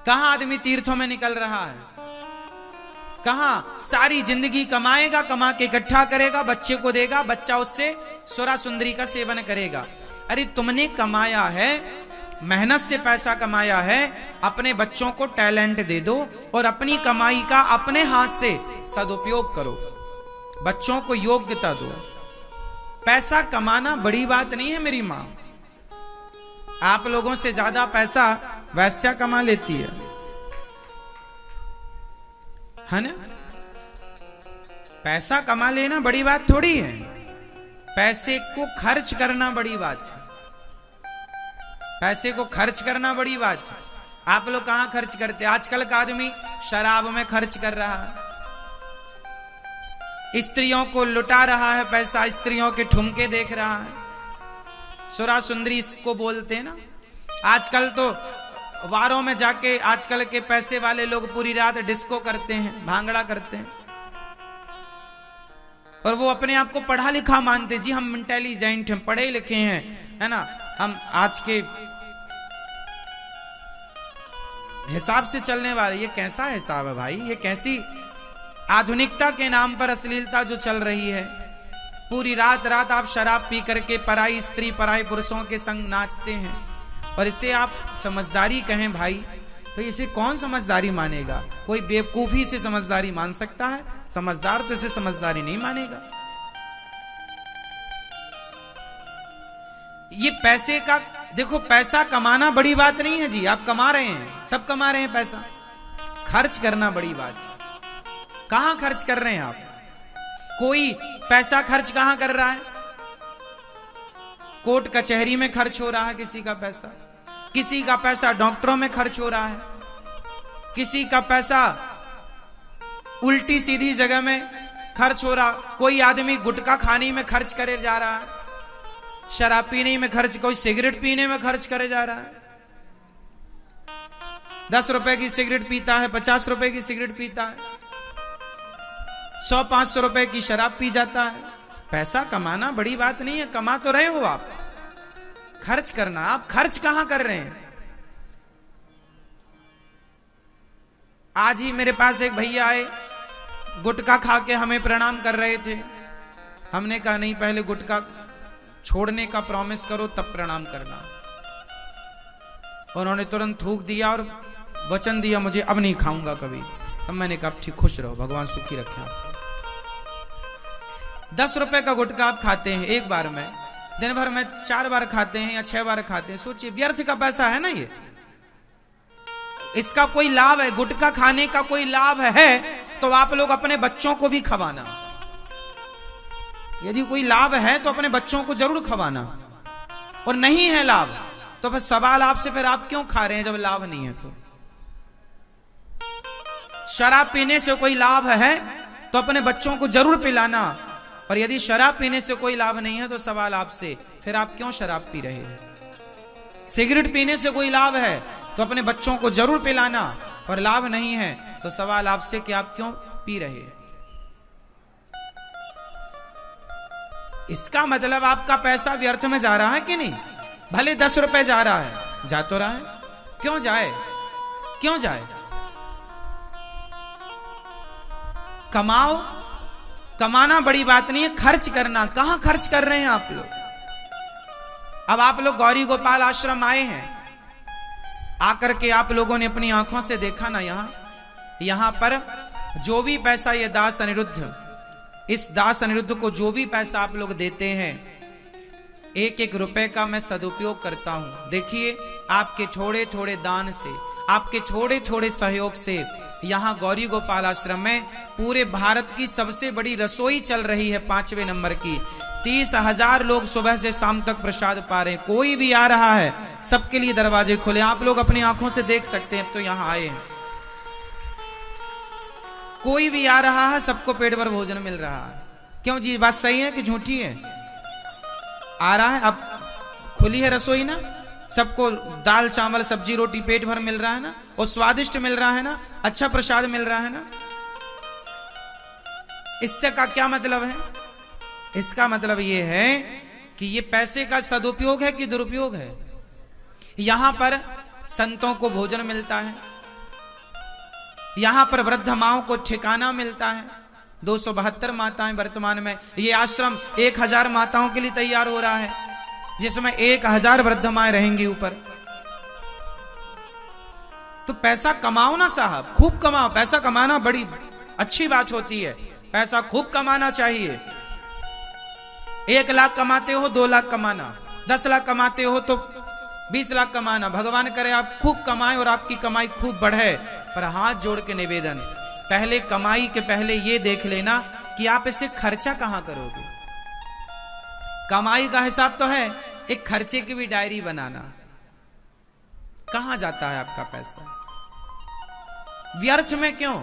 कहां आदमी तीर्थों में निकल रहा है, कहां सारी जिंदगी कमाएगा, कमा के इकट्ठा करेगा, बच्चे को देगा, बच्चा उससे सुरा सुंदरी का सेवन करेगा। अरे तुमने कमाया है, मेहनत से पैसा कमाया है, अपने बच्चों को टैलेंट दे दो और अपनी कमाई का अपने हाथ से सदुपयोग करो, बच्चों को योग्यता दो। पैसा कमाना बड़ी बात नहीं है मेरी मां। आप लोगों से ज्यादा पैसा वैश्या कमा लेती है ना। पैसा कमा लेना बड़ी बात थोड़ी है, पैसे को खर्च करना बड़ी बात है। पैसे को खर्च करना बड़ी बात है। आप लोग कहां खर्च करते? आजकल का आदमी शराब में खर्च कर रहा है, स्त्रियों को लुटा रहा है पैसा, स्त्रियों के ठुमके देख रहा है, सुरा सुंदरी इसको बोलते हैं ना। आजकल तो वारों में जाके आजकल के पैसे वाले लोग पूरी रात डिस्को करते हैं, भांगड़ा करते हैं, और वो अपने आप को पढ़ा लिखा मानते, जी हम इंटेलिजेंट हैं, पढ़े लिखे हैं, है ना, हम आज के हिसाब से चलने वाले। ये कैसा हिसाब है भाई? ये कैसी आधुनिकता के नाम पर अश्लीलता जो चल रही है। पूरी रात रात आप शराब पी करके पराई स्त्री पराई पुरुषों के संग नाचते हैं, और इसे आप समझदारी कहें भाई, तो इसे कौन समझदारी मानेगा? कोई बेवकूफी से समझदारी मान सकता है? समझदार तो इसे समझदारी नहीं मानेगा। ये पैसे का देखो, पैसा कमाना बड़ी बात नहीं है जी। आप कमा रहे हैं, सब कमा रहे हैं, पैसा खर्च करना बड़ी बात है। कहां खर्च कर रहे हैं आप? कोई पैसा खर्च कहां कर रहा है? कोर्ट कचहरी में खर्च हो रहा है किसी का पैसा, किसी का पैसा डॉक्टरों में खर्च हो रहा है, किसी का पैसा उल्टी सीधी जगह में खर्च हो रहा। कोई आदमी गुटखा खाने में खर्च करे जा रहा है, शराब पीने में खर्च, कोई सिगरेट पीने में खर्च करे जा रहा है। 10 रुपए की सिगरेट पीता है, 50 रुपए की सिगरेट पीता है, 100-500 रुपए की शराब पी जाता है। पैसा कमाना बड़ी बात नहीं है, कमा तो रहे हो आप, खर्च करना आप खर्च कहां कर रहे हैं? आज ही मेरे पास एक भैया आए, गुटखा खा के हमें प्रणाम कर रहे थे। हमने कहा नहीं, पहले गुटखा छोड़ने का प्रॉमिस करो तब प्रणाम करना। उन्होंने तुरंत थूक दिया और वचन दिया मुझे अब नहीं खाऊंगा कभी। अब मैंने कहा ठीक, खुश रहो, भगवान सुखी रखे आपको। 10 रुपए का गुटखा आप खाते हैं एक बार में, दिन भर में 4 बार खाते हैं या 6 बार खाते हैं। सोचिए, व्यर्थ का पैसा है ना ये। इसका कोई लाभ है? गुटखा खाने का कोई लाभ है तो आप लोग अपने बच्चों को भी खवाना। यदि कोई लाभ है तो अपने बच्चों को जरूर खवाना, और नहीं है लाभ तो फिर सवाल आपसे, फिर आप क्यों खा रहे हैं जब लाभ नहीं है? तो शराब पीने से कोई लाभ है तो अपने बच्चों को जरूर पिलाना, और यदि शराब पीने से कोई लाभ नहीं है तो सवाल आपसे, फिर आप क्यों शराब पी रहे हैं? सिगरेट पीने से कोई लाभ है तो अपने बच्चों को जरूर पिलाना, और लाभ नहीं है तो सवाल आपसे कि आप क्यों पी रहे हैं? इसका मतलब आपका पैसा व्यर्थ में जा रहा है कि नहीं? भले 10 रुपए जा रहा है, जा तो रहा है, क्यों जाए, क्यों जाए? कमाओ, कमाना बड़ी बात नहीं है, खर्च करना कहां खर्च कर रहे हैं आप लोग? अब आप लोग गौरी गोपाल आश्रम आए हैं, आकर के आप लोगों ने अपनी आंखों से देखा ना, यहां पर जो भी पैसा ये दास अनिरुद्ध, इस दास अनिरुद्ध को जो भी पैसा आप लोग देते हैं, एक एक रुपए का मैं सदुपयोग करता हूं। देखिए, आपके थोड़े थोड़े दान से, आपके थोड़े थोड़े सहयोग से यहां गौरी गोपाल आश्रम में पूरे भारत की सबसे बड़ी रसोई चल रही है, 5वें नंबर की। 30,000 लोग सुबह से शाम तक प्रसाद पा रहे हैं। कोई भी आ रहा है, सबके लिए दरवाजे खुले, आप लोग अपनी आंखों से देख सकते हैं। अब तो यहां आए हैं, कोई भी आ रहा है, सबको पेट भर भोजन मिल रहा है। क्यों जी, बात सही है कि झूठी है? आ रहा है, अब खुली है रसोई ना, सबको दाल चावल सब्जी रोटी पेट भर मिल रहा है ना, और स्वादिष्ट मिल रहा है ना, अच्छा प्रसाद मिल रहा है ना। इससे का क्या मतलब है? इसका मतलब यह है कि ये पैसे का सदुपयोग है कि दुरुपयोग है। यहां पर संतों को भोजन मिलता है, यहां पर वृद्ध माओं को ठिकाना मिलता है। 272 माताएं वर्तमान में, ये आश्रम 1000 माताओं के लिए तैयार हो रहा है, जिसमें 1000 वृद्ध माएं रहेंगी ऊपर। तो पैसा कमाओ ना साहब, खूब कमाओ। पैसा कमाना बड़ी अच्छी बात होती है, पैसा खूब कमाना चाहिए। 1 लाख कमाते हो 2 लाख कमाना, 10 लाख कमाते हो तो 20 लाख कमाना। भगवान करे आप खूब कमाएं और आपकी कमाई खूब बढ़े। पर हाथ जोड़ के निवेदन, पहले कमाई के पहले ये देख लेना कि आप इसे खर्चा कहां करोगे। कमाई का हिसाब तो है, एक खर्चे की भी डायरी बनाना। कहां जाता है आपका पैसा, व्यर्थ में क्यों।